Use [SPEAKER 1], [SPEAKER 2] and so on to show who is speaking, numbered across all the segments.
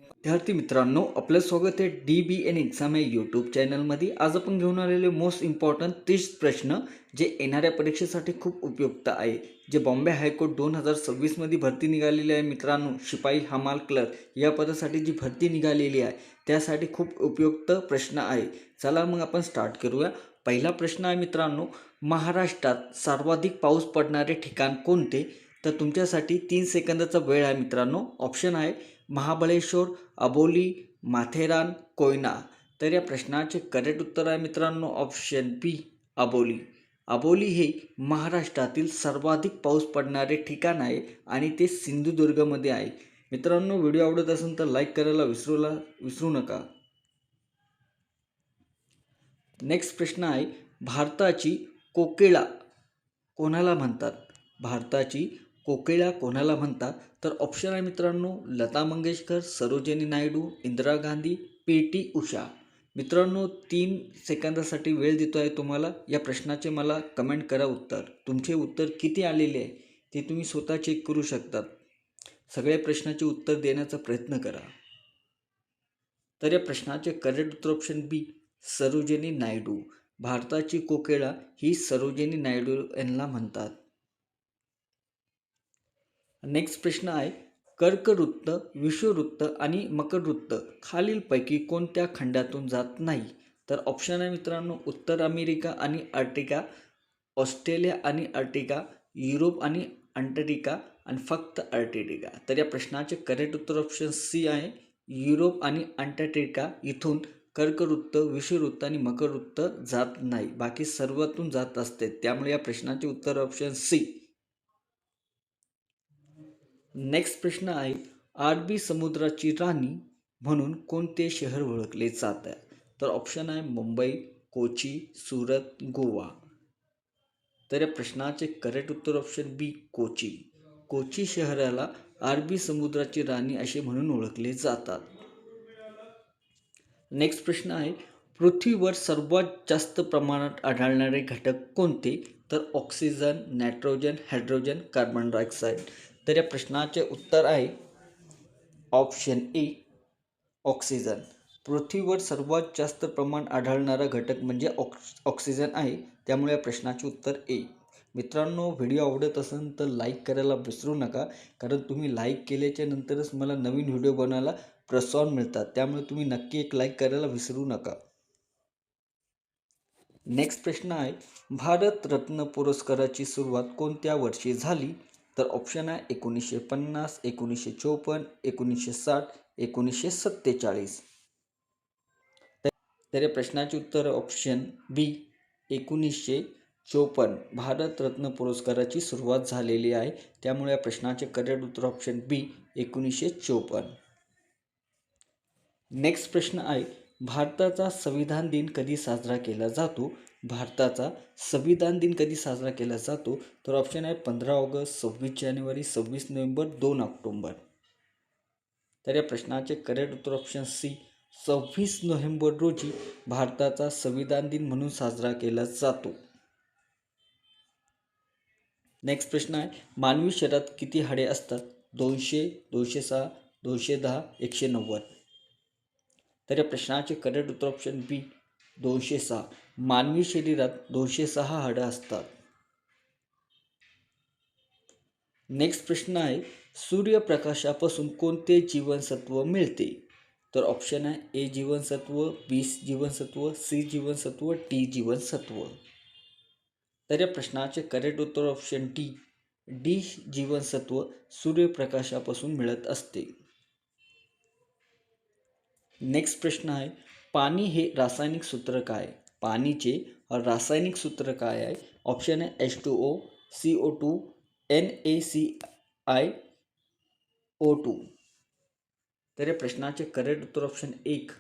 [SPEAKER 1] विद्यार्थी मित्रांनो, आपलं स्वागत आहे DBN एक्झाम या यूट्यूब चॅनलमध्ये. आज आपण घेऊन आलेले मोस्ट इम्पॉर्टंट 30 प्रश्न जे येणाऱ्या परीक्षेसाठी खूप उपयुक्त आहे. जे बॉम्बे हायकोर्ट 2026मध्ये भरती निघालेली आहे मित्रांनो, शिपाई हमाल क्लर्क या पदासाठी जी भरती निघालेली आहे त्यासाठी खूप उपयुक्त प्रश्न आहे. चला मग आपण स्टार्ट करूया. पहिला प्रश्न आहे मित्रांनो, महाराष्ट्रात सर्वाधिक पाऊस पडणारे ठिकाण कोणते? तर तुमच्यासाठी 3 सेकंदाचा वेळ आहे मित्रांनो. ऑप्शन आहे महाबळेश्वर, अबोली, माथेरान, कोयना. तर या प्रश्नाचे करेक्ट उत्तर आहे मित्रांनो ऑप्शन बी, अबोली. अबोली हे महाराष्ट्रातील सर्वाधिक पाऊस पडणारे ठिकाण आहे आणि ते सिंधुदुर्गमध्ये आहे. मित्रांनो, व्हिडिओ आवडत असेल तर लाईक करायला विसरू नका. नेक्स्ट प्रश्न आहे, भारताची कोकिळा कोणाला म्हणतात? भारताची कोकिळा कोणाला म्हणतात? तर ऑप्शन आहे मित्रांनो लता मंगेशकर, सरोजिनी नायडू, इंदिरा गांधी, PT उषा. मित्रांनो, 3 सेकंदासाठी वेळ देतो आहे तुम्हाला. या प्रश्नाचे मला कमेंट करा उत्तर. तुमचे उत्तर किती आलेले आहे ते तुम्ही स्वतः चेक करू शकतात. सगळ्या प्रश्नाचे उत्तर देण्याचा प्रयत्न करा. तर या प्रश्नाचे करेक्ट उत्तर ऑप्शन बी, सरोजिनी नायडू. भारताची कोकिळा ही सरोजिनी नायडू यांना म्हणतात. नेक्स्ट प्रश्न आहे, कर्कवृत्त, विषुववृत्त आणि मकरवृत्त खालीलपैकी कोणत्या खंडातून जात नाही? तर ऑप्शन आहे मित्रांनो उत्तर अमेरिका आणि अर्टिका, ऑस्ट्रेलिया आणि अर्टिका, युरोप आणि अंटार्क्टिका आणि फक्त अर्टिका. तर या प्रश्नाचे करेक्ट उत्तर ऑप्शन सी आहे, युरोप आणि अंटार्क्टिका इथून कर्कवृत्त, विषुववृत्त आणि मकरवृत्त जात नाही. बाकी सर्वातून जात असते. त्यामुळे या प्रश्नाचे उत्तर ऑप्शन सी. नेक्स्ट प्रश्न आहे, अरबी समुद्राची राणी म्हणून कोणते शहर ओळखले जाते? तर ऑप्शन आहे मुंबई, कोची, सुरत, गोवा. तर या प्रश्नाचे करेक्ट उत्तर ऑप्शन बी, कोची. कोची शहराला अरबी समुद्राची राणी असे म्हणून ओळखले जातात. नेक्स्ट प्रश्न आहे, पृथ्वीवर सर्वात जास्त प्रमाणात आढळणारे घटक कोणते? तर oxygen, nitrogen, hydrogen, carbon dioxide. तर या प्रश्नाचे उत्तर आहे ऑप्शन ए, ऑक्सिजन. पृथ्वीवर सर्वात जास्त प्रमाण आढळणारा घटक म्हणजे ऑक्सिजन आहे. त्यामुळे या प्रश्नाचे उत्तर ए. मित्रांनो, व्हिडिओ आवडत असेल तर लाईक करायला विसरू नका, कारण तुम्ही लाईक केल्याच्या नंतरच मला नवीन व्हिडिओ बनवायला प्रोत्साहन मिळतात. त्यामुळे तुम्ही नक्की एक लाईक करायला विसरू नका. नेक्स्ट प्रश्न आहे, भारतरत्न पुरस्काराची सुरुवात कोणत्या वर्षी झाली? तर ऑप्शन आहे 1950, 1954, 1960, 1947. तर या प्रश्नाचे उत्तर ऑप्शन बी, 1954. भारतरत्न पुरस्काराची सुरुवात झालेली आहे. त्यामुळे या प्रश्नाचे करेक्ट उत्तर ऑप्शन बी, 1954. नेक्स्ट प्रश्न आहे, भारताचा संविधान दिन कधी साजरा केला जातो? भारताचा संविधान दिन कधी साजरा केला जातो? तर ऑप्शन आहे 15 ऑगस्ट, 26 जानेवारी, 26 नोव्हेंबर, 2 ऑक्टोबर. तर या प्रश्नाचे करेक्ट उत्तर ऑप्शन सी, 26 नोव्हेंबर रोजी भारताचा संविधान दिन म्हणून साजरा केला जातो. नेक्स्ट प्रश्न आहे, मानवी शरीरात किती हाडे असतात? 200, 206, 210, 190. तर या प्रश्नाचे करेक्ट उत्तर ऑप्शन बी, 206. मानवी शरीरात 206 हाडं असतात. नेक्स्ट प्रश्न आहे, सूर्यप्रकाशापासून कोणते जीवनसत्व मिळते? तर ऑप्शन आहे ए जीवनसत्व, बी जीवनसत्व, सी जीवनसत्व, डी जीवनसत्व. तर या प्रश्नाचे करेक्ट उत्तर ऑप्शन डी जीवनसत्व सूर्यप्रकाशापासून मिळत असते. नेक्स्ट प्रश्न आहे, पाणी हे रासायनिक सूत्र काय? पाणीचे रासायनिक सूत्र काय आहे? ऑप्शन आहे H2O, CO2, NaClO2. तर या प्रश्नाचे करेक्ट उत्तर ऑप्शन 1,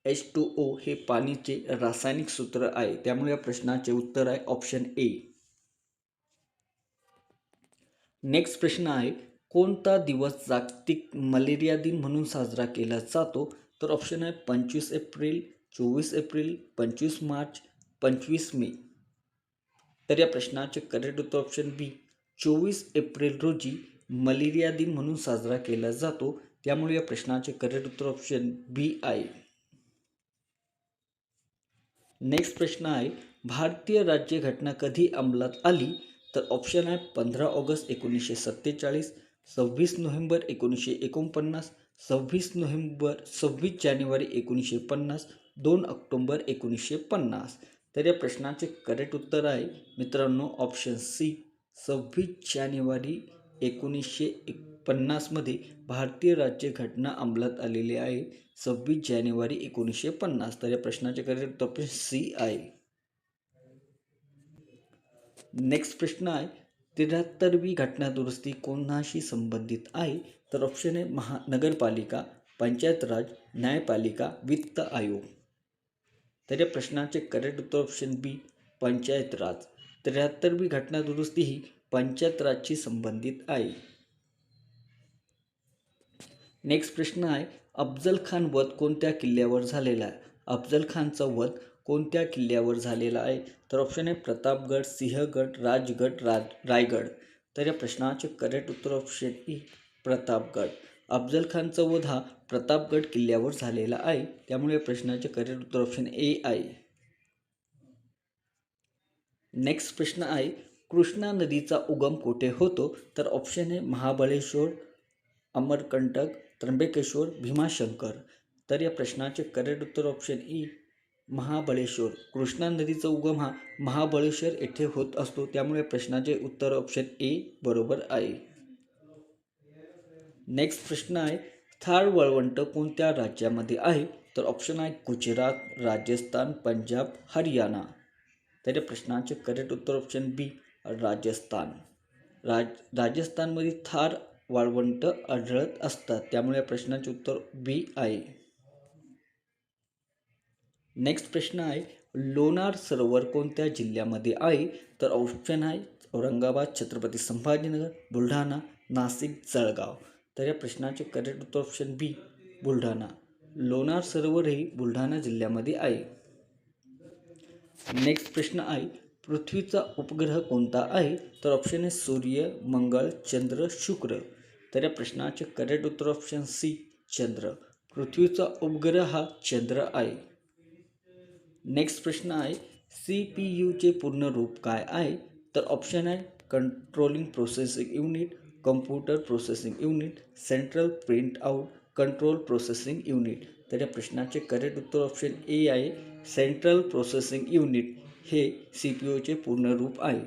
[SPEAKER 1] H2O हे पाणीचे रासायनिक सूत्र आहे. त्यामुळे या प्रश्नाचे उत्तर आहे ऑप्शन ए. नेक्स्ट प्रश्न आहे, कोणता दिवस जागतिक मलेरिया दिन म्हणून साजरा केला जातो? तर ऑप्शन आहे 25 एप्रिल, 24 एप्रिल, 25 मार्च, 25 मे. तर या प्रश्नाचे करेक्ट उत्तर ऑप्शन बी, 24 एप्रिल रोजी मलेरिया दिन म्हणून साजरा केला जातो. त्यामुळे या प्रश्नाचे करेक्ट उत्तर ऑप्शन बी आहे. नेक्स्ट प्रश्न आहे, भारतीय राज्यघटना कधी अंमलात आली? तर ऑप्शन आहे 15 ऑगस्ट 1947, 26 नोव्हेंबर 1949, 26 जानेवारी 1950, 2 ऑक्टोबर 1950. तर या प्रश्नाचे करेक्ट उत्तर आहे मित्रांनो ऑप्शन सी, 26 जानेवारी 1950मध्ये भारतीय राज्यघटना अंमलात आलेली आहे. 26 जानेवारी 1950. तर या प्रश्नाचे करेक्ट उत्तर ऑप्शन सी आहे. नेक्स्ट प्रश्न आहे, 73वी घटना दुरुस्ती कोणाशी संबंधित आहे? तर ऑप्शन आहे महानगरपालिका, पंचायत राज, न्यायपालिका, वित्त आयोग. तर या प्रश्नाचे करेक्ट उत्तर ऑप्शन बी, पंचायत राज. 73वी घटना दुरुस्ती ही पंचायत राजशी संबंधित आहे. नेक्स्ट प्रश्न आहे, अफजल खान वध कोणत्या किल्ल्यावर झालेला आहे? अफजल खानचा वध कोणत्या किल्ल्यावर झालेला आहे? तर ऑप्शन आहे प्रतापगड, सिंहगड, राजगड, रायगड. तर या प्रश्नाचे करेक्ट उत्तर ऑप्शन ई, प्रतापगड. अफजल खानचा वध हा प्रतापगड किल्ल्यावर झालेला आहे. त्यामुळे या प्रश्नाचे करेक्ट उत्तर ऑप्शन ए आहे. नेक्स्ट प्रश्न आहे, कृष्णा नदीचा उगम कुठे होतो? तर ऑप्शन आहे महाबळेश्वर, अमरकंटक, त्र्यंबकेश्वर, भीमाशंकर. तर या प्रश्नाचे करेक्ट उत्तर ऑप्शन ई, महाबळेश्वर. कृष्णा नदीचा उगम हा महाबळेश्वर येथे होत असतो. त्यामुळे प्रश्नाचे उत्तर ऑप्शन ए बरोबर आहे. नेक्स्ट प्रश्न आहे, थार वळवंट कोणत्या राज्यामध्ये आहे? तर ऑप्शन आहे गुजरात, राजस्थान, पंजाब, हरियाणा. तर या प्रश्नाचे करेक्ट उत्तर ऑप्शन बी, राजस्थान. राजस्थानमध्ये थार वाळवंट आढळत असतात. त्यामुळे या प्रश्नाचे उत्तर बी आहे. नेक्स्ट प्रश्न आहे, लोणार सरोवर कोणत्या जिल्ह्यामध्ये आहे? तर ऑप्शन आहे औरंगाबाद, छत्रपती संभाजीनगर, बुलढाणा, नाशिक, जळगाव. तर या प्रश्नाचे करेक्ट उत्तर ऑप्शन बी, बुलढाणा. लोणार सरोवर हे बुलढाणा जिल्ह्यामध्ये आहे. नेक्स्ट प्रश्न आहे, पृथ्वीचा उपग्रह कोणता आहे? तर ऑप्शन आहे सूर्य, मंगळ, चंद्र, शुक्र. तर या प्रश्नाचे करेक्ट उत्तर ऑप्शन सी, चंद्र. पृथ्वीचा उपग्रह हा चंद्र आहे. नेक्स्ट प्रश्न आहे, CPUचे पूर्ण रूप काय आहे? तर ऑप्शन आहे controlling processing unit, computer processing unit, central print out, control processing unit. तर या प्रश्नाचे करेक्ट उत्तर ऑप्शन ए आहे, सेंट्रल प्रोसेसिंग युनिट हे CPUचे पूर्ण रूप आहे.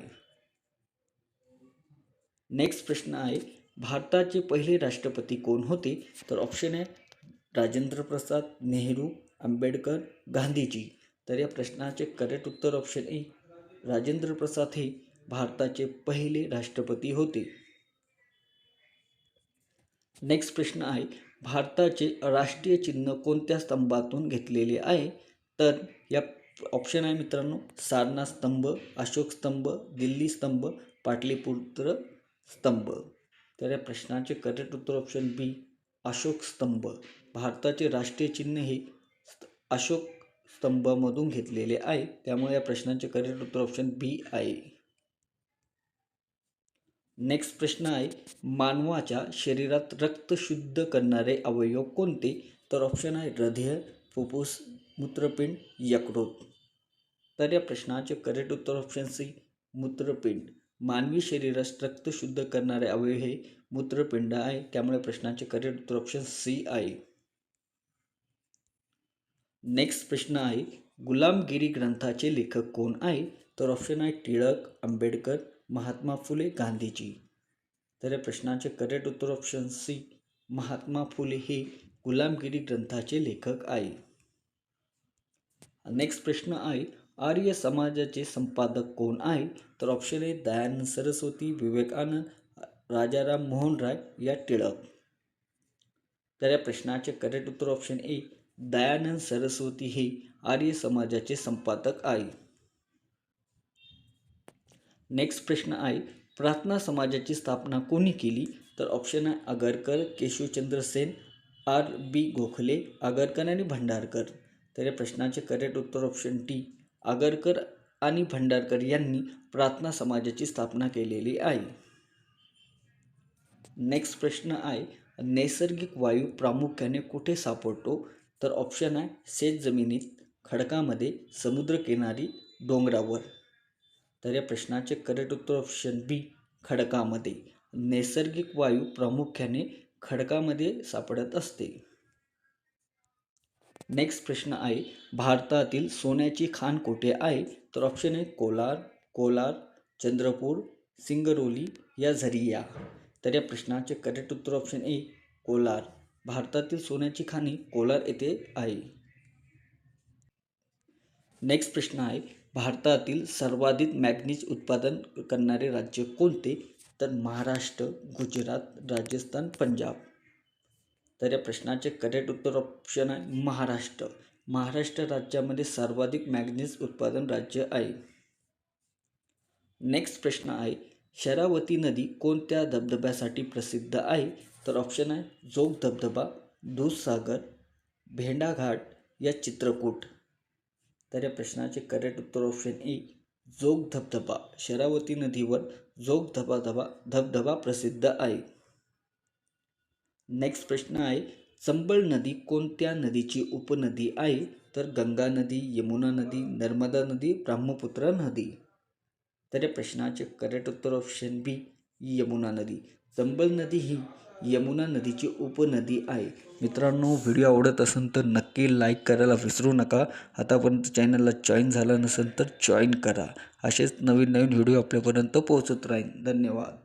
[SPEAKER 1] नेक्स्ट प्रश्न आहे, भारताचे पहिले राष्ट्रपती कोण होते? तर ऑप्शन आहे राजेंद्र प्रसाद, नेहरू, आंबेडकर, गांधीजी. तर या प्रश्नाचे करेक्ट उत्तर ऑप्शन ए, राजेंद्र प्रसाद हे भारताचे पहिले राष्ट्रपती होते. नेक्स्ट प्रश्न आहे, भारताचे राष्ट्रीय चिन्ह कोणत्या स्तंभातून घेतलेले आहे? तर या ऑप्शन आहे मित्रांनो सारनाथ स्तंभ, अशोक स्तंभ, दिल्ली स्तंभ, पाटलीपुत्र स्तंभ. तर या प्रश्नाचे करेक्ट उत्तर ऑप्शन बी, अशोक स्तंभ. भारताचे राष्ट्रीय चिन्ह हे अशोक स्तंभामधून घेतलेले आहे. त्यामुळे या प्रश्नाचे करेक्ट उत्तर ऑप्शन बी आहे. नेक्स्ट प्रश्न आहे, मानवाच्या शरीरात रक्त शुद्ध करणारे अवयव कोणते? तर ऑप्शन आहे हृदय, फुफ्फुस, मूत्रपिंड, यकृत. तर या प्रश्नाचे करेक्ट उत्तर ऑप्शन सी, मूत्रपिंड. मानवी शरीरास रक्त शुद्ध करणारे अवयव हे मूत्रपिंड आहे. त्यामुळे प्रश्नाचे करेक्ट उत्तर ऑप्शन सी आहे. नेक्स्ट प्रश्न आहे, गुलामगिरी ग्रंथाचे लेखक कोण आहे? तर ऑप्शन आहे टिळक, आंबेडकर, महात्मा फुले, गांधीजी. तर या प्रश्नाचे करेक्ट उत्तर ऑप्शन सी, महात्मा फुले हे गुलामगिरी ग्रंथाचे लेखक आहे. नेक्स्ट प्रश्न आहे, आर्य समाजाचे संपादक कोण आहे? तर ऑप्शन आहे दयानंद सरस्वती, विवेकानंद, राजाराम मोहन राय या टिळक. तर या प्रश्नाचे करेक्ट उत्तर ऑप्शन ए, दयानंद सरस्वती हे आर्य समाजाचे संपादक आहे. नेक्स्ट प्रश्न आहे, प्रार्थना समाजाची स्थापना कोणी केली? तर ऑप्शन आहे आगरकर, केशवचंद्र सेन, R.B. गोखले, आगरकर आणि भंडारकर. तर या प्रश्नाचे करेक्ट उत्तर ऑप्शन टी, आगरकर आणि भंडारकर यांनी प्रार्थना समाजाची स्थापना केलेली आहे. नेक्स्ट प्रश्न आहे, नैसर्गिक वायू प्रामुख्याने कुठे सापडतो? तर ऑप्शन आहे शेत जमिनीत, खडकामध्ये, समुद्रकिनारी, डोंगरावर. तर या प्रश्नाचे करेक्ट उत्तर ऑप्शन बी, खडकामध्ये. नैसर्गिक वायू प्रामुख्याने खडकामध्ये सापडत असते. नेक्स्ट प्रश्न आहे, भारतातील सोन्याची खाण कुठे आहे? तर ऑप्शन आहे कोलार, चंद्रपूर, सिंगरौली या झरिया. तर या प्रश्नाचे करेक्ट उत्तर ऑप्शन ए, कोलार. भारतातील सोन्याची खाणी कोलार येथे आहे. नेक्स्ट प्रश्न आहे, भारतातील सर्वाधिक मॅग्नीज उत्पादन करणारे राज्य कोणते? तर महाराष्ट्र, गुजरात, राजस्थान, पंजाब. तर या प्रश्नाचे करेक्ट उत्तर ऑप्शन आहे महाराष्ट्र. महाराष्ट्र राज्यामध्ये सर्वाधिक मॅग्नीज उत्पादन राज्य आहे. नेक्स्ट प्रश्न आहे, शरावती नदी कोणत्या धबधब्यासाठी प्रसिद्ध आहे? तर ऑप्शन आहे जोग धबधबा, दूधसागर, भेंडाघाट या चित्रकूट. तर या प्रश्नाचे करेक्ट उत्तर ऑप्शन ए, जोग धबधबा. शरावती नदीवर जोग धबधबा प्रसिद्ध आहे. नेक्स्ट प्रश्न आहे, चंबळ नदी कोणत्या नदीची उपनदी आहे? तर गंगा नदी, यमुना नदी, नर्मदा नदी, ब्रह्मपुत्रा नदी. तर या प्रश्नाचे करेक्ट उत्तर ऑप्शन बी, यमुना नदी. चंबळ नदी ही यमुना नदीची उपनदी आहे. मित्रांनो, व्हिडिओ आवडत असेल तर नक्की लाईक करायला विसरू नका. आतापर्यंत चॅनलला जॉईन झाला नसेल तर जॉईन करा. असेच नवीन व्हिडिओ आपल्यापर्यंत पोहोचत राहील. धन्यवाद.